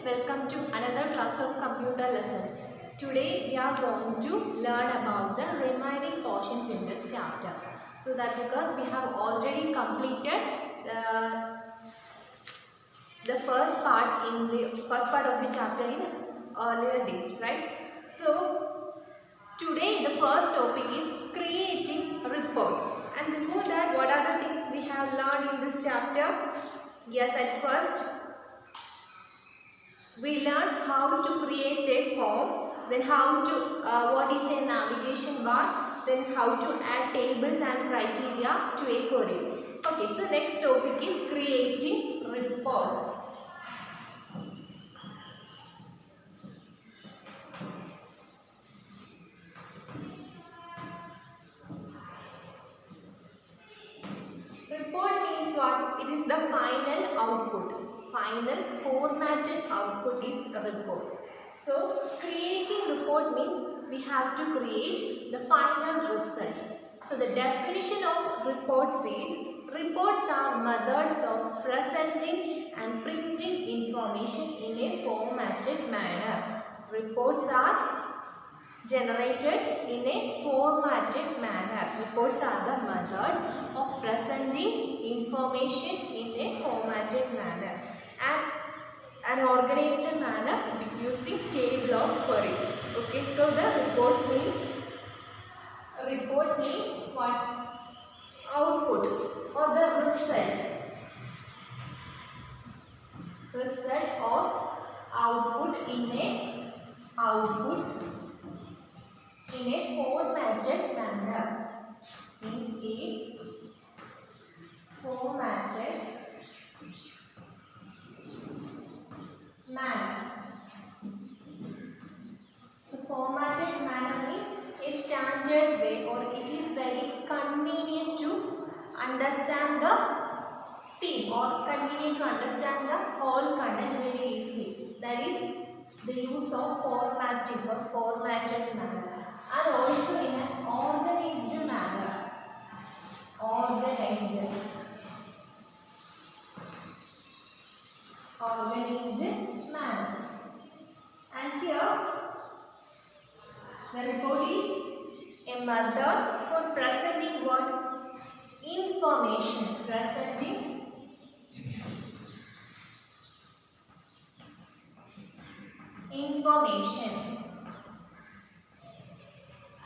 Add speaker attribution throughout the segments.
Speaker 1: welcome to another class of computer lessons. Today we are going to learn about the remaining portions in this chapter. So that because we have already completed the first part of the chapter in earlier days, right? So today the first topic is creating reports. And before that, what are the things we have learned in this chapter? Yes, at first we learned how to create a form, then how to what is a navigation bar, then how to add tables and criteria to a query. Okay, so next topic is creating reports. Report means what? It is the final output. Final formatted output is a report. So creating report means we have to create the final result. So the definition of reports is, reports are methods of presenting and printing information in a formatted manner. Reports are generated in a formatted manner. Reports are the methods of presenting information in a formatted manner and an organized manner using table or query. Okay, so the report means what? Output or the result or output in a formatted manner. In a formatted manner. So formatted manner means a standard way, or it is very convenient to understand the theme or convenient to understand the whole content very easily. That is the use of formatting or formatted manner, and also in an organized manner. Organized manner. And here the report is a method for presenting what? Information. Presenting information.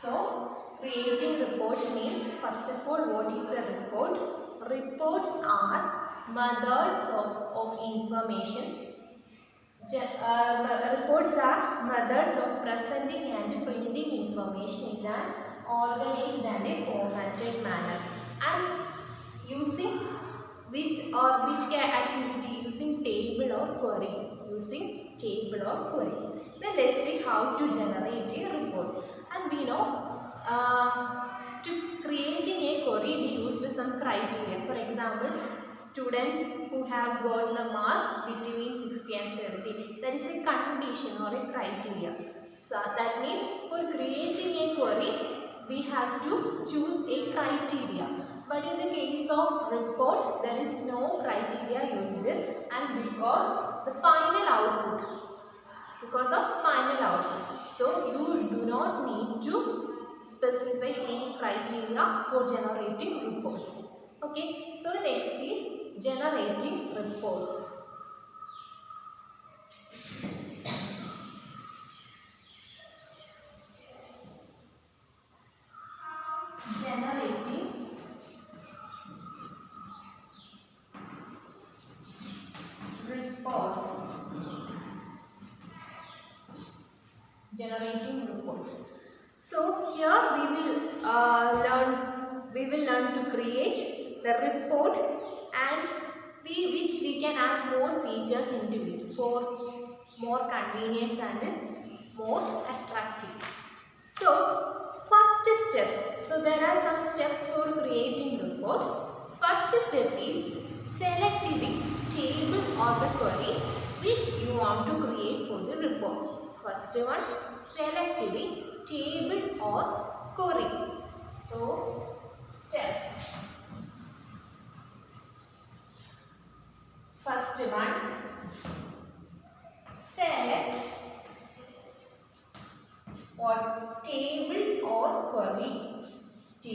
Speaker 1: So, creating reports means, first of all, what is a report? Reports are methods of information. Reports are methods of presenting and printing information in an organized and a formatted manner. And using which activity? Using table or query. Using table or query. Then let's see how to generate a report. And we know to creating a query we used some criteria. For example, students who have got the marks between 60 and 70. That is a condition or a criteria. So that means for creating a query we have to choose a criteria. But in the case of report there is no criteria used, and because of final output. So you do not need to specify any criteria for generating reports. Okay, so next is generating reports. Generating reports. So here we will learn to create the report, and which we can add more features into it for more convenience and more attractive. So first steps. So there are some steps for creating report. First step is select the table or the query which you want to create for the report. First one, select the table or query. So steps. First one,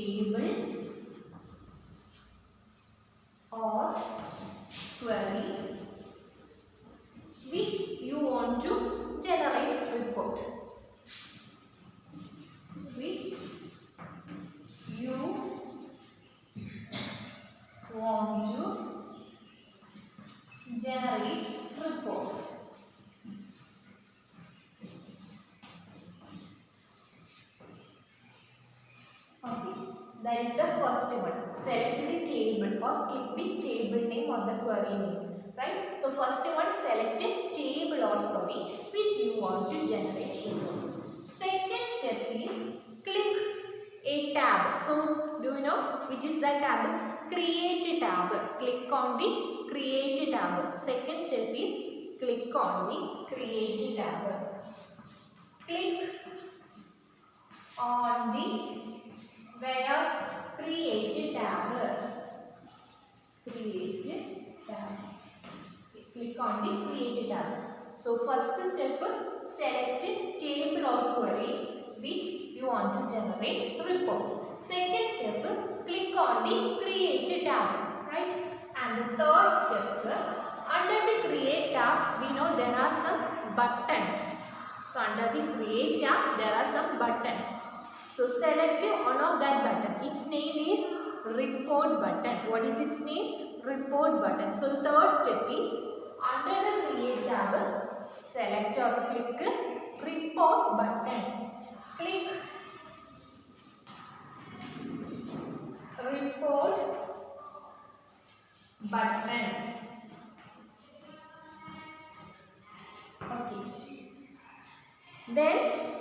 Speaker 1: table or query which you want to generate report. Which you want to generate report. Okay, that is the first one. Select the table or click the table name or the query name. Right? So first one, select a table or query which you want to generate report. Second step is click a tab. So do you know which is the tab? Create a tab. Click on the create tab. Second step is click on the create tab. Click on the where create tab. Create tab. Click on the create tab. So first step, select a table or query which you want to generate report. Second step, click on the create tab, right? And the third step, under the create tab, we know there are some buttons. So under the create tab, there are some buttons. So select one of that button. Its name is report button. What is its name? Report button. So third step is under the create tab, select or click report button. Click report button. Okay. Then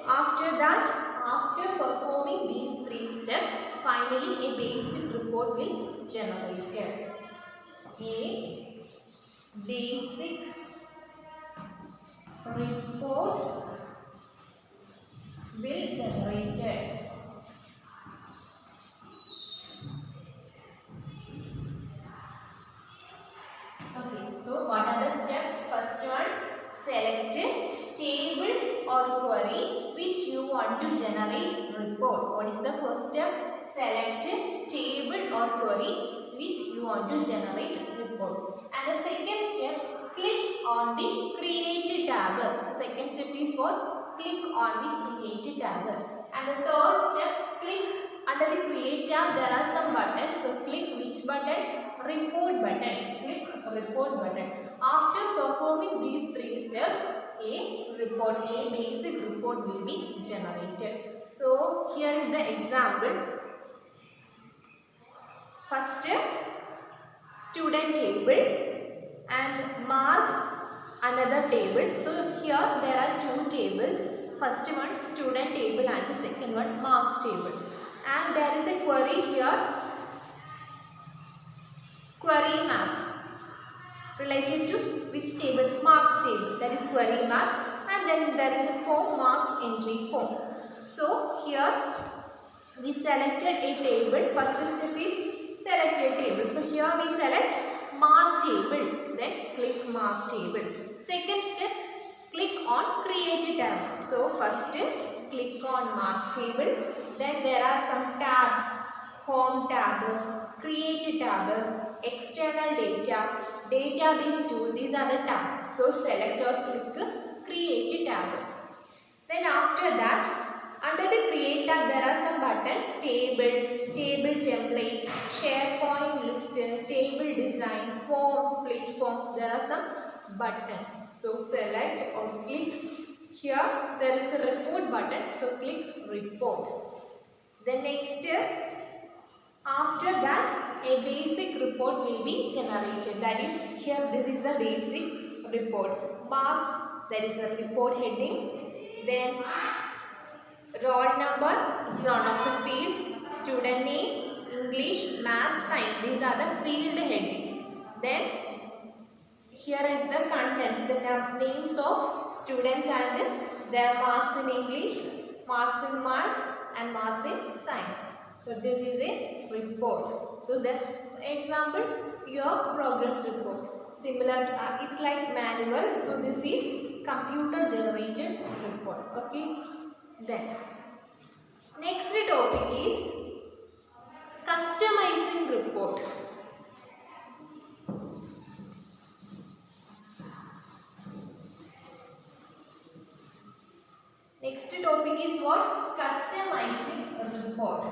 Speaker 1: after that, after performing these three steps, finally a basic report will generate. A basic report will generate. Okay, so what are the steps? First one, select a table or query which you want to generate report. What is the first step? Select a table or query which you want to generate report. And the second step, click on the create tab. So second step is what? Click on the create tab. And the third step, click under the create tab. There are some buttons. So click which button? Report button. Click report button. After performing these three steps, a basic report will be generated. So here is the example. First, student table and marks another table. So here there are two tables. First one, student table, and the second one, marks table. And there is a query here. Query map related to which table? Marks table. That is query map. And then there is a form, marks entry form. So here we selected a table. First step is select a table. So here we select mark table. Then click mark table. Second step, click on create tab. So first click on mark table. Then there are some tabs. Home tab, create tab, external data, database tool. These are the tabs. So select or click create tab. Then after that, under the create tab there are some buttons. Table templates, SharePoint list, table design, form, split form. There are some buttons. So select or click. Here there is a report button. So click report. The next, after that, a basic report will be generated. That is, here this is the basic report. Marks, that is the report heading. Then roll number, it's one of the field. Student name, English, Math, Science. These are the field headings. Then here is the contents, the names of students and their marks in English, marks in Math, and marks in Science. So this is a report. So the example, your progress report. Similar to it's like manual. So this is computer generated report. Okay. Then next topic is customizing report. Next topic is what? Customizing a report.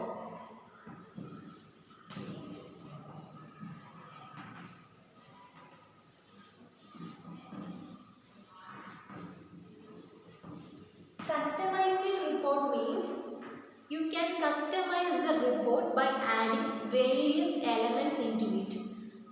Speaker 1: Customizing report means you can customize the report by adding various elements into it.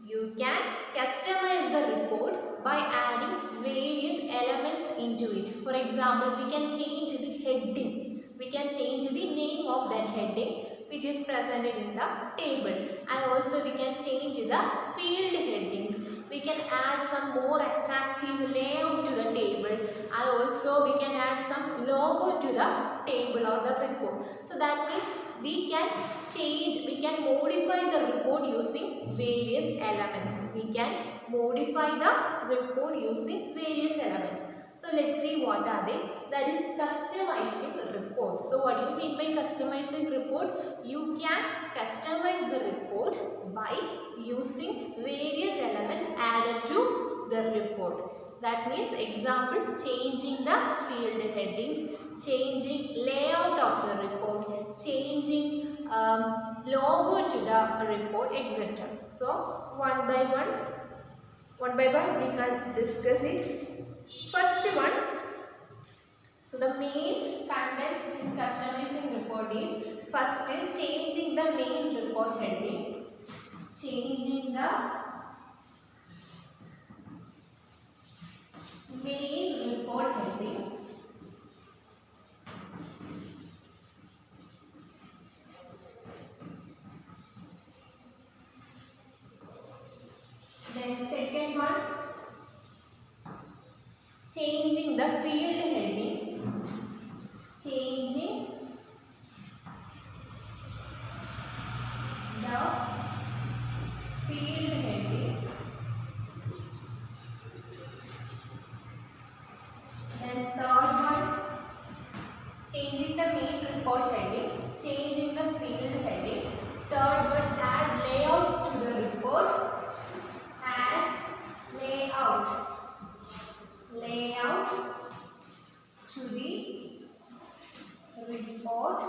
Speaker 1: You can customize the report by adding various elements into it. For example, we can change the heading. We can change the name of that heading which is presented in the table, and also we can change the field headings. We can add some more attractive layout to the table, and also we can add some logo to the table or the report. So that means we can change, we can modify the report using various elements. We can modify the report using various elements. So let's see what are they. That is customizing the report. So what do you mean by customizing report? You can customize the report by using various elements added to the report. That means example, changing the field headings, changing layout of the report, changing logo to the report, etc. So one by one we can discuss it. First one, so the main contents in customizing report is first changing the main report heading, changing the main report heading, then second one, changing the field heading, changing the field heading, then third one, changing the main report heading, changing the field heading, third one, add layout to the report, add layout to the report.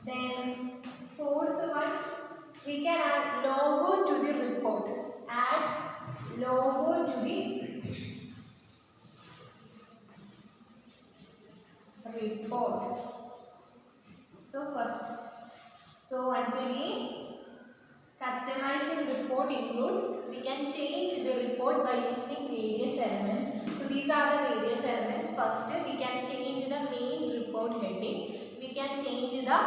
Speaker 1: Then fourth one, we can add logo to the report, add logo to the report. So first, so once again, customizing report includes we can change the report by using various elements. So these are the various elements. First, we can change the main report heading. We can change the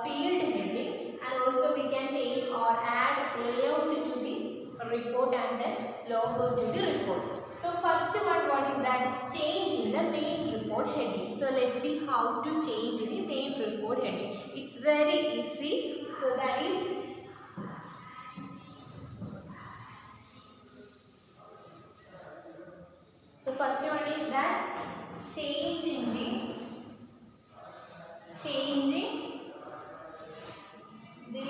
Speaker 1: field heading, and also we can change or add layout to the report and then logo to the report. So first one, what is that? Changing the main report heading. So let's see how to change the main report heading. It's very easy. So that is, so first one is that changing the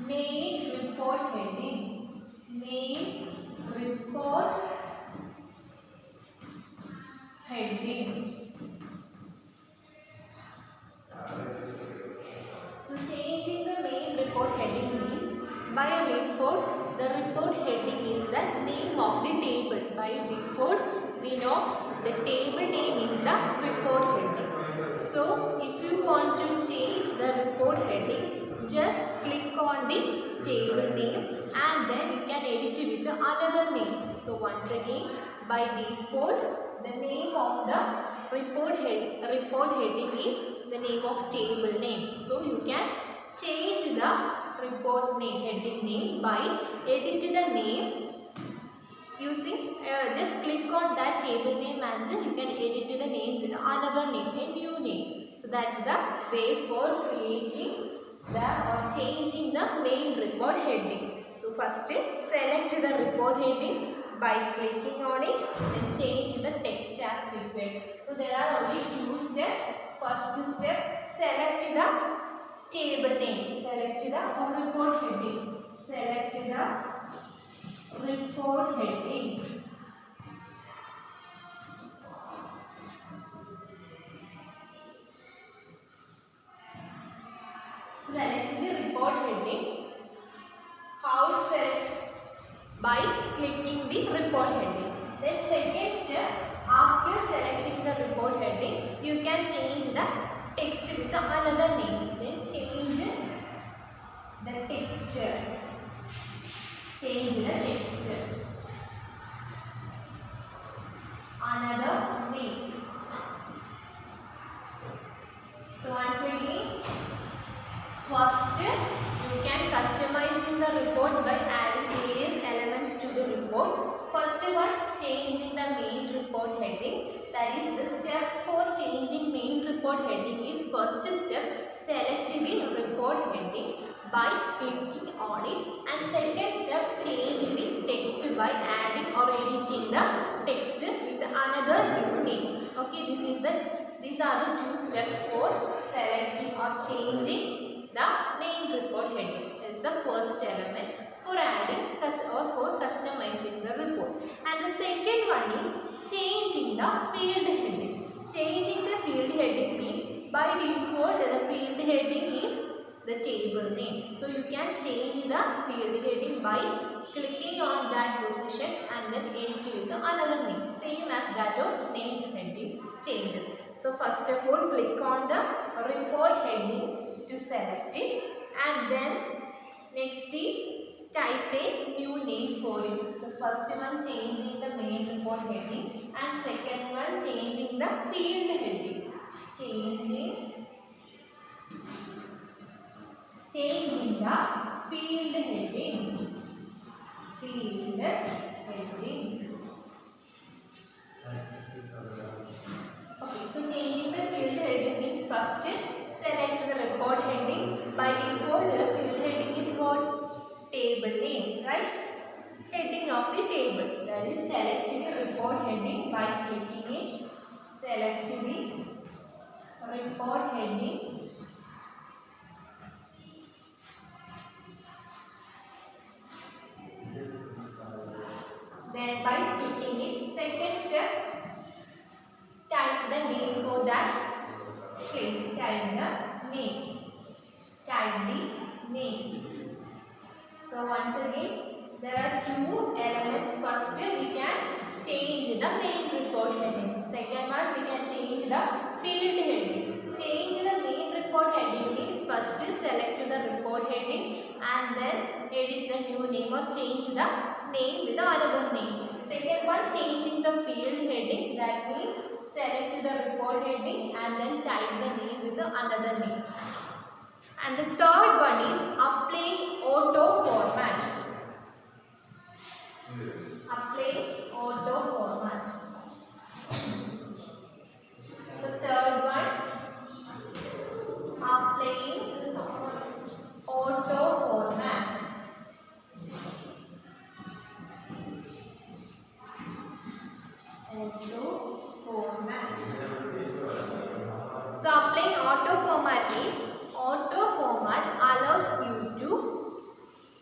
Speaker 1: main report heading, main report heading. So changing the main report heading means by default the report heading is the name of the table. By default we know the table name is the report heading. So if you want to change the report heading, just click on the table name and then you can edit it with another name. So once again, by default the name of the report heading is the name of table name. So you can change the report name, heading name by edit the name using just click on that table name and you can edit the name with another name, a new name. So that's the way for creating the or changing the main report heading. So first select the report heading by clicking on it and change the text as required. So there are only two steps. First step, select the table name. Select the report heading. Select the report heading. Select the report heading. How to select? By clicking the report heading. Then second step, after selecting the report heading, you can change the text with another name. Then change the text. Change the text. Another name. So once again, first you can customize the report by adding various elements to the report. First one, changing the main report heading. That is, the steps for changing main report heading is first step, select the report heading by clicking on it, and second step, change the text by adding or editing the text with another new name. Okay, these are the two steps for selecting or changing the main report heading. Is the first element for adding or for customizing the report. And the second one is changing the field heading. Changing the field heading means by default the field heading is the table name. So you can change the field heading by clicking on that position and then edit with another name, same as that of name heading changes. So first of all, click on the report heading to select it, and then next is type a new name for it. So first one, changing the main report heading, and second one, changing the field heading. Changing the field heading. Field heading. Okay, so changing the field heading means first select the report heading. By default, the field heading is what? Table name, right? Heading of the table. That is, select the report heading by clicking it. Select the report heading. Then by clicking it, second step, type the name for that place. Type the name. Type the name. So once again, there are two elements. First, we can change the main report heading. Second one, we can change the field heading. Change the main report heading means first select the report heading and then edit the new name or change the name with another name. Second one, changing the field heading. That means select the report heading and then type the name with another name. And the third one is applying auto format. Apply auto format. So third one, applying auto format. Auto format. So applying auto format means auto format allows you to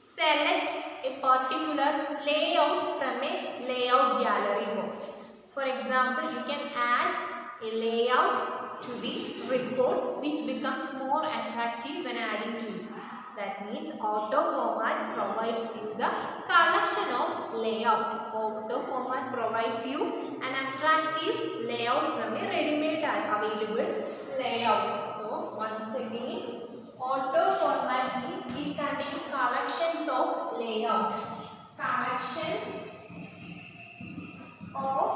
Speaker 1: select a particular layout from a layout gallery box. For example, you can add a layout to the report which becomes more attractive when adding to it. That means auto format provides you the collection of layout. Auto format provides you an attractive layout from a ready-made available layout. So once again, auto format means it contains collections of layout. Collections of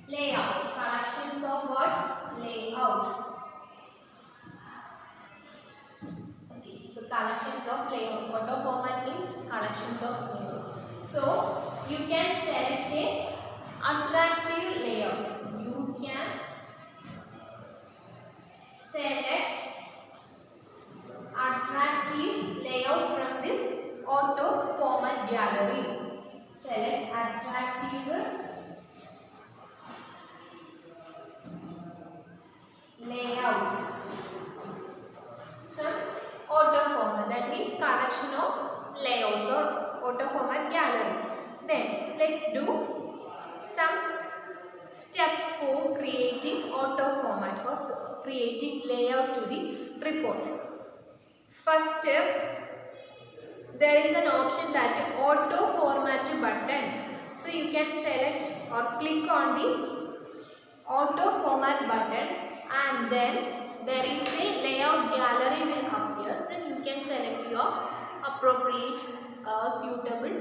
Speaker 1: layout. Collections of what? Layout. Okay, so collections of layout. Auto format means collections of layout. So you can select a attractive layout. You can select attractive layout from this auto format gallery. Select attractive layout from let's do some steps for creating auto format or for creating layout to the report. First step, there is an option that auto format button. So you can select or click on the auto format button, and then there is a layout gallery will appear. Then you can select your appropriate suitable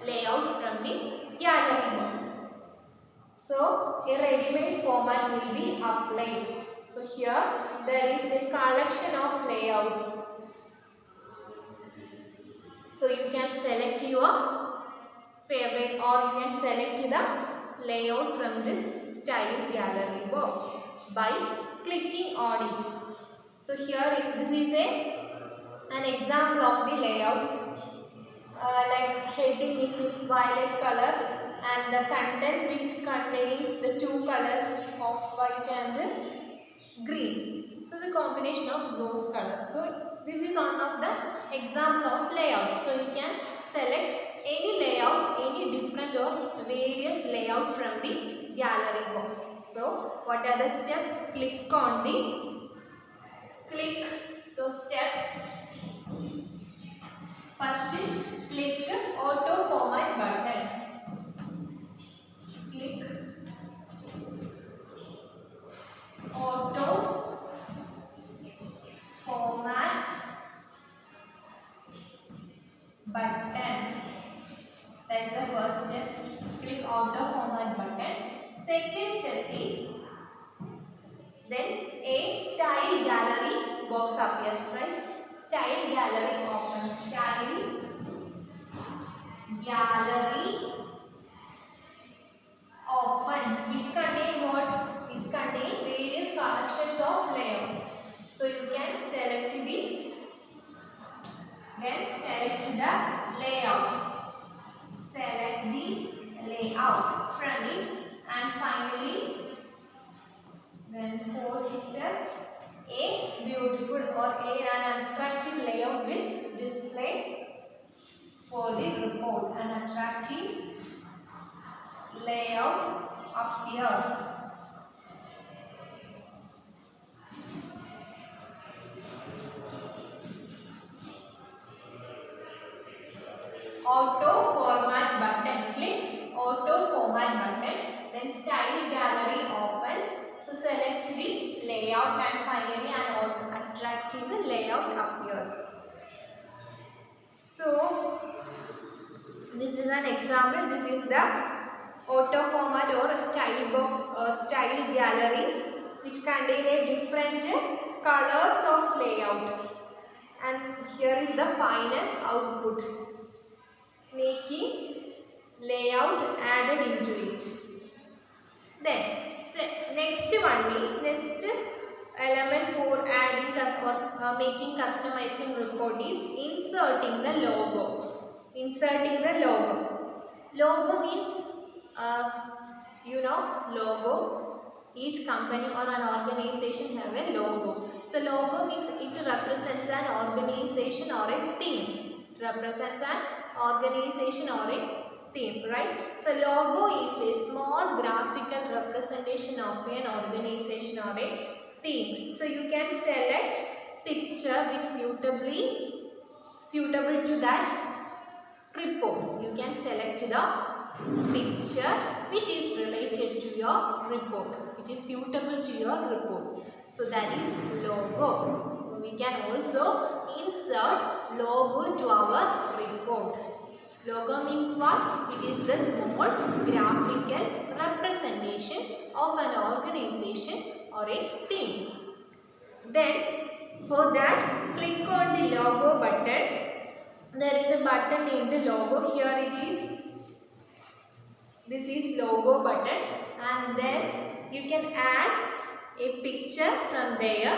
Speaker 1: layout from the gallery box. So a ready-made format will be applied. So here there is a collection of layouts. So you can select your favorite, or you can select the layout from this style gallery box by clicking on it. So here this is an example of the layout. Like heading is in violet color, and the content which contains the two colors of white and green. So the combination of those colors. So this is one of the example of layout. So you can select any layout, any different or various layout from the gallery box. So what are the steps? Click on the steps. First is click auto format button. Click auto format button. That is the first step. Click auto format button. Second step is then a style gallery box appears, right? Style gallery opens. Style gallery opens, which contain what? Which contain various collections of layout. So you can select the layout. Select the layout from it, and finally then fourth step, a beautiful or an attractive layout will display for the report. An attractive layout appear. Auto format button. Click auto format button. Then style gallery opens. So select the layout, and finally an attractive layout appears. So this is an example. This is the auto format or style box or style gallery, which contain a different colors of layout. And here is the final output, making layout added into it. Then next element for adding or making customizing report is inserting the logo. Inserting the logo. Logo means logo. Each company or an organization have a logo. So logo means it represents an organization or a theme. It represents an organization or a theme, right? So logo is a small graphical representation of an organization or a theme. So you can select picture which suitable to that report. You can select the picture which is related to your report, which is suitable to your report. So that is logo. So we can also insert logo to our report. Logo means what? It is the small graphical representation of an organization or a theme. Then for that, click on the logo button. There is a button named logo. Here it is. This is logo button, and then you can add a picture from there.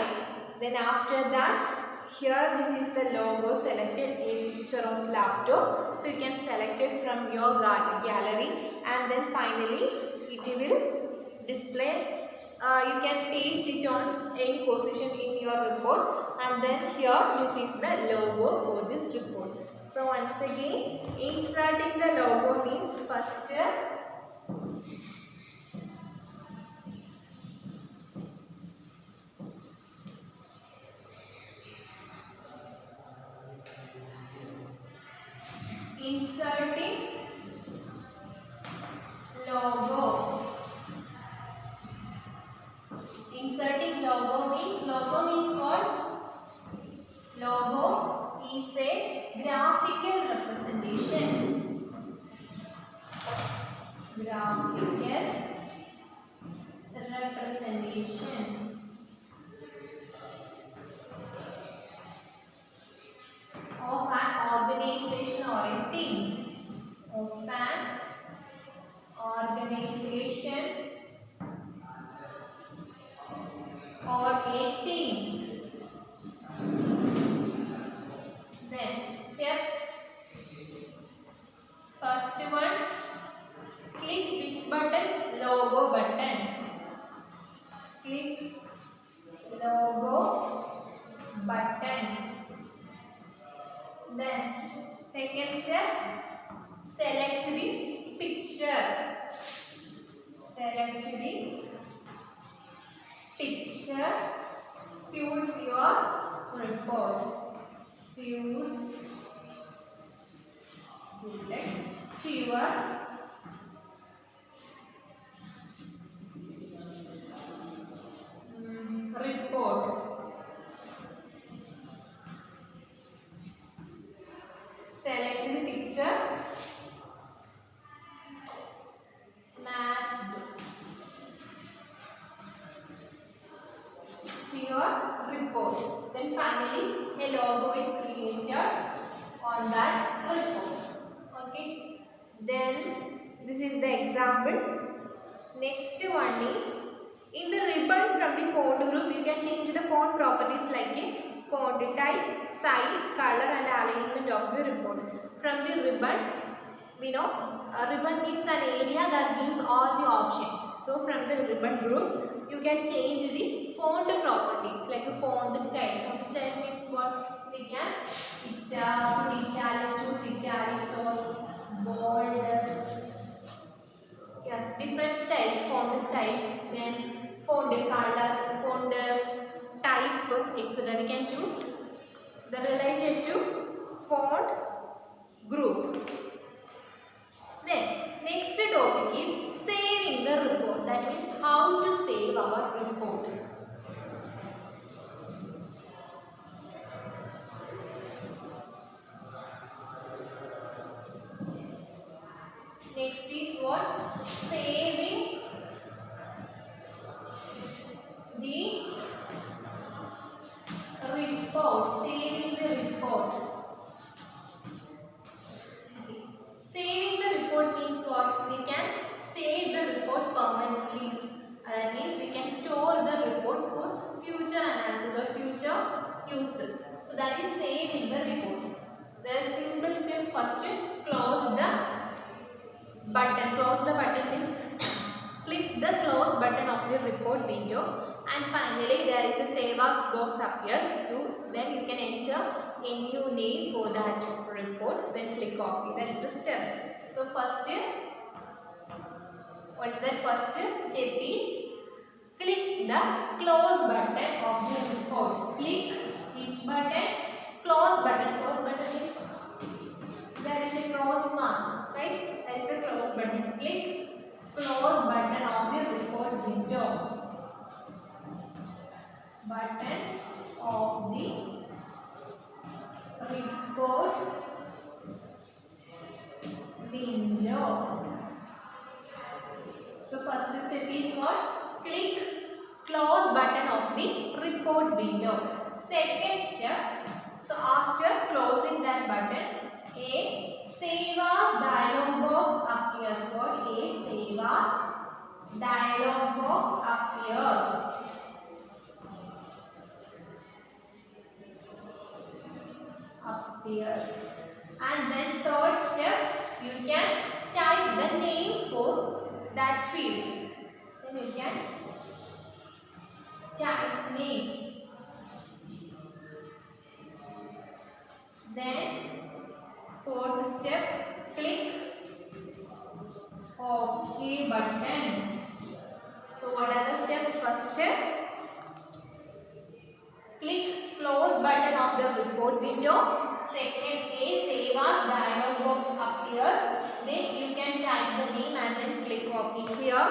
Speaker 1: Then after that, here this is the logo selected, a picture of laptop. So you can select it from your gallery, and then finally it will display. You can paste it on any position in your report, and then here this is the logo for this report. So once again, inserting the logo means first inserting logo. Inserting logo means what? Logo is a graphical representation. Graphical representation of an organization or a team. Of an organization or a team. Then steps. First one, click which button? Logo button. Click logo button. Then second step, select the picture. Select the picture suits your report. Suits to your report. Select the picture matched to your report. Then finally a logo is created on that report. Okay. Then this is the example. Next one is in the ribbon from the font group you can change the font properties like a font type, size, color and alignment of the ribbon. From the ribbon, we know a ribbon means an area that gives all the options. So from the ribbon group, you can change the font properties like a font style. Font style means what? We can put italic, choose italics or bold. Yes, different styles, font styles. Then font color, font type, etc. We can choose the related to font group. Then next topic is saving the report. That means how to save our report. Next is what? Saving the report. Saving the report. Saving the report means what? We can save the report permanently. That means we can store the report for future analysis or future uses. So that is saving the report. The simple step first, close the button. Close the button means click the close button of the report window. And finally there is a save as box appears. Then you can enter a new name for that report. Then click copy. That is the steps. So first, what's that? First step is click the close button of the report. Click each button. Close button. Close button means there is a cross mark, right? There is a close button. Click close button of the report window. Button of the report window. So first step is what? Click close button of the report window. Second step, so after closing that button, a save as dialog box appears. What? A save as dialog box appears. And then third step, you can type the name for that field. Then you can type name. Then fourth step, click OK button. So what are the steps? First step, click close button of the report window. Second, a save as dialog box appears. Then you can type the name and then click OK here.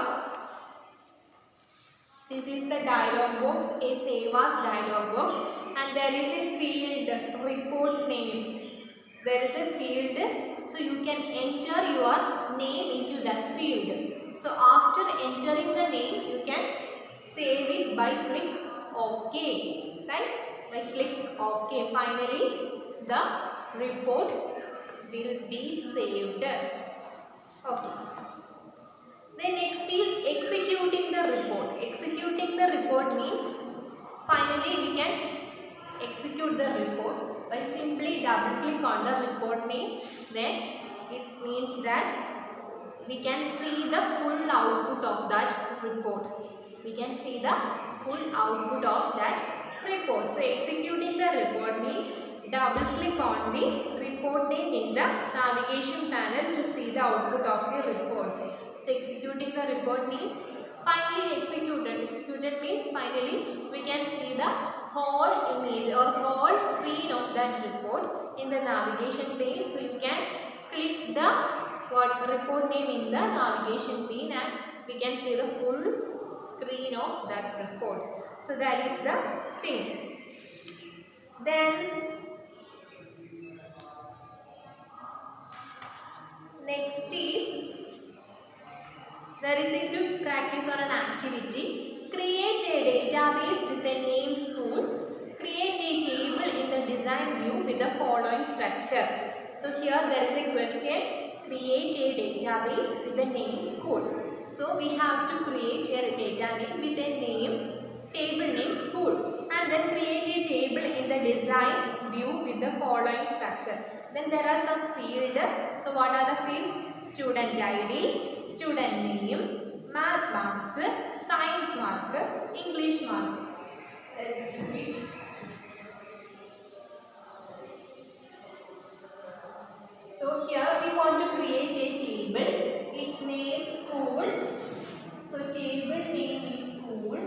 Speaker 1: This is the dialog box, a save as dialog box, and there is a field report name. There is a field, so you can enter your name into that field. So after entering the name, you can save it by click OK, right? By click OK. Finally, the report will be saved. Okay. Then next is executing the report. Executing the report means finally we can execute the report by simply double click on the report name. Then it means that we can see the full output of that report. We can see the full output of that report. So executing the report means double click on the report name in the navigation panel to see the output of the reports. So executing the report means finally executed. Executed means finally we can see the whole image or whole screen of that report in the navigation pane. So you can click the report name in the navigation pane and we can see the full screen of that report. So that is the thing. Then next is there is a quick practice on an activity. Create a database with a name school. Create a table in the design view with the following structure. So here there is a question. Create a database with a name school. So we have to create a data name with a name, table name school, and then create a table in the design view with the following structure. Then there are some fields. So what are the fields? Student ID, student name, math marks, science mark, English mark. Let's do it. So here we want to create a table. Its name school. So table name is school.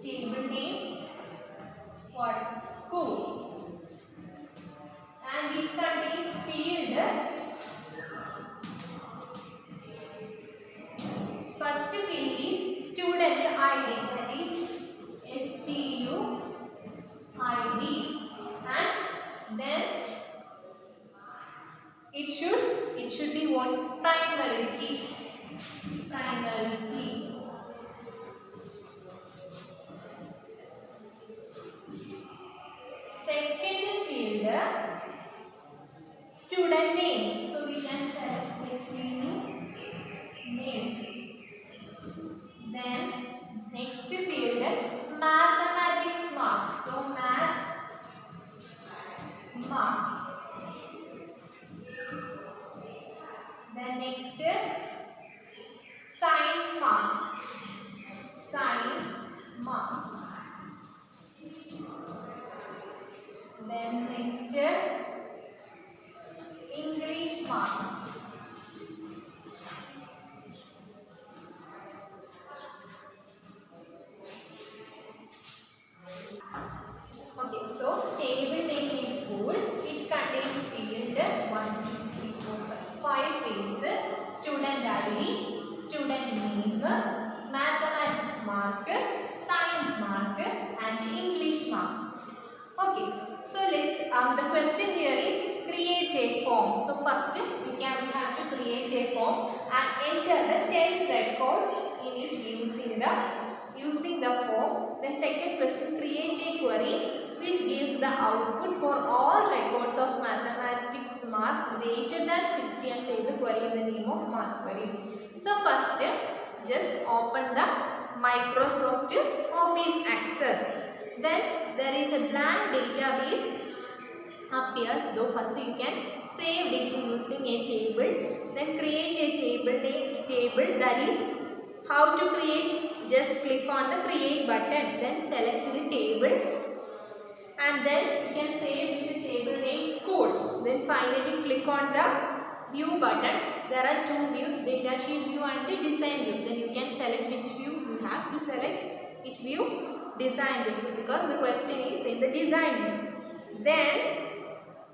Speaker 1: Table name what? School. And which contain field. First field is student ID, that is STU ID, and then it should be what? Primary key. Primary key. Second field, student name. So we can select STU name. Then next field, mathematics mark. So math marks. Then next, science marks. Science marks. Then next, English marks. Okay, so table name is school, which contains field 1, 2, 3, 4, 5 fields. Student ID, student name, mathematics mark, science mark, and English mark. Okay, so let's the question here is create a form. So first we have to create a form and enter the 10 records in it using the form. Then second question, create a query which gives the output for all records of mathematics marks greater than 60 and save the query in the name of math query. So first just open the Microsoft Office Access. Then there is a blank database appears. Though first you can save data using a table. Then create a table, that is how to create. Just click on the create button, then select the table, and then you can save the table name school. Then finally click on the view button, there are two views, data sheet view and the design view. Then you can select which view you have to select, which view, design view, because the question is in the design view. Then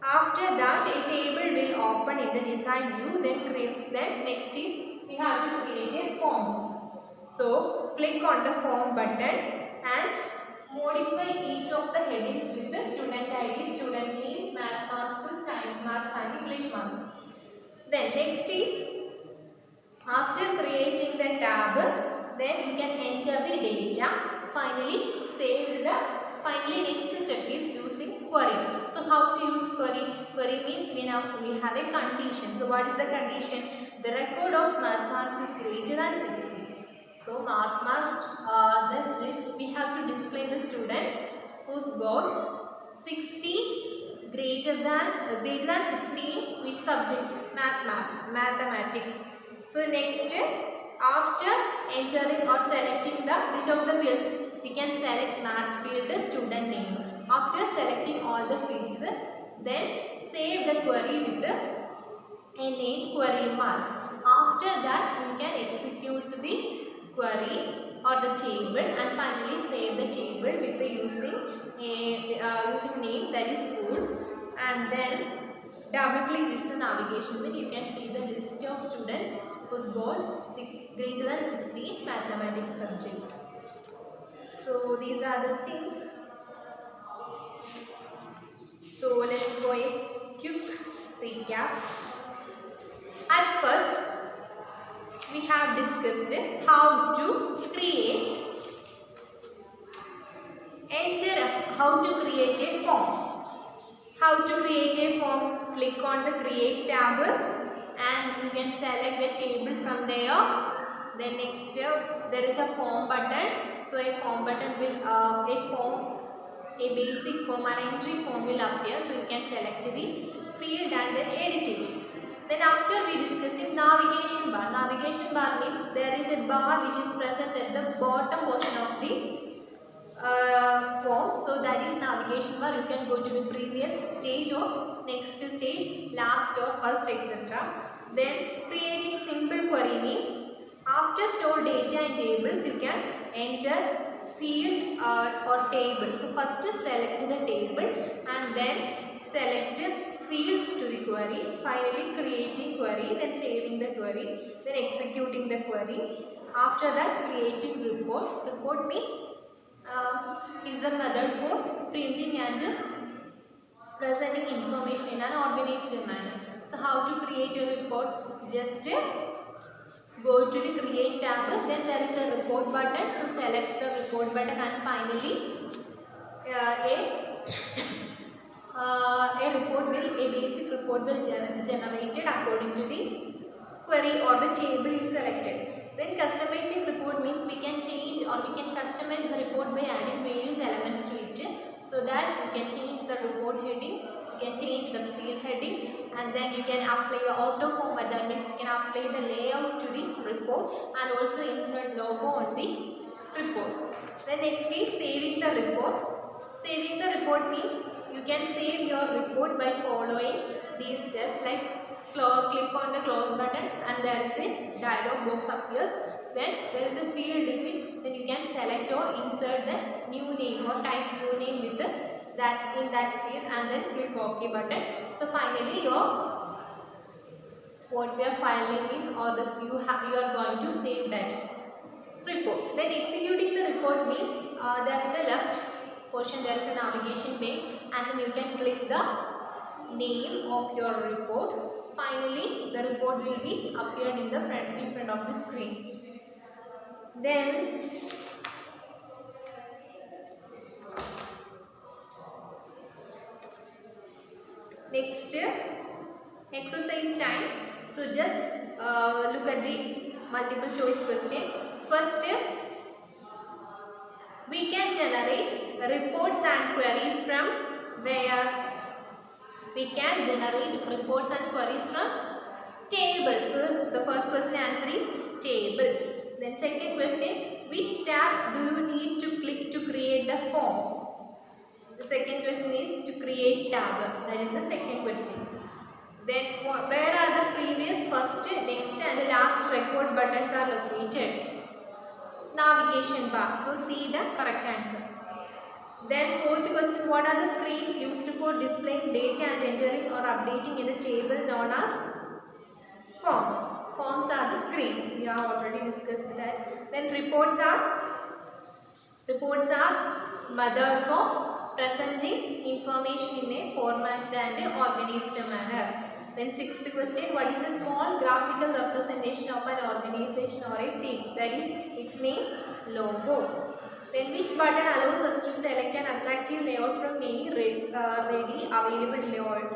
Speaker 1: after that a table will open in the design view. Then next is we have to create a forms. So click on the form button and modify each of the headings with the student ID, student name, math marks, science marks and English marks. Then next is, after creating the tab, then you can enter the data. Finally next step is using query. So how to use query? Query means we have a condition. So what is the condition? The record of math marks is greater than 60. So math marks, the list we have to display the students who's got 60 greater than 60 in which subject? Mathematics. So next, after entering or selecting the which of the field, we can select math field, student name. After selecting all the fields, then save the query with a name query mark. After that, you can execute the query or the table and finally save the table with the using name, that is school, and then double click this navigation when you can see the list of students who's got greater than 60 mathematics subjects. So these are the things. So let's go a quick recap. At first, we have discussed how to create a form. How to create a form? Click on the create tab and you can select the table from there. Then next there is a form button. So a form button will a basic form, an entry form will appear. So you can select the field and then edit it. Then after we discussing navigation bar. Navigation bar means there is a bar which is present at the bottom portion of the form. So that is navigation bar. You can go to the previous stage or next stage, last or first, etc. Then creating simple query means after store data in tables, you can enter field or table. So first select the table and then select fields to the query. Finally creating query, then saving the query, then executing the query. After that creating report. Report means is the method for printing and presenting information in an organized manner. So how to create a report? Just go to the create tab, then there is a report button. So select the report button and finally a basic report will generated according to the query or the table you selected. Then customizing report means we can change or we can customize the report by adding various elements to it. So that you can change the report heading, you can change the field heading, and then you can apply the auto form method, means you can apply the layout to the report and also insert logo on the report. Then next is saving the report. Saving the report means you can save your report by following these steps, like click on the close button and there is a dialog box appears. Then there is a field limit, then you can select or insert the new name or type new name with that in that field and then click OK button. So finally your what we are filing is or this you are going to save that report. Then executing the report means there is a left portion, there is a navigation pane and then you can click the name of your report. Finally the report will be appeared in front of the screen. Then next exercise time. So just look at the multiple choice question. First, we can generate reports and queries from where? We can generate reports and queries from tables. So the first question answer is tables. Then second question, which tab do you need to click to create the form? The second question is to create tab. That is the second question. Then where are the first, next and the last record buttons are located? Navigation bar. So C the correct answer. Then fourth question, what are the screens used for displaying data and entering or updating in the table known as forms? Forms are the screens. We have already discussed that. Then reports are methods of presenting information in a format and organized manner. Then sixth question, what is a small graphical representation of an organization or a team? That is its name, logo. Then which button allows us to select an attractive layout from many ready available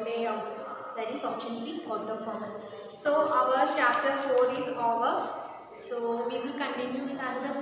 Speaker 1: layouts? That is option C, auto format. So our chapter 4 is over. So we will continue with another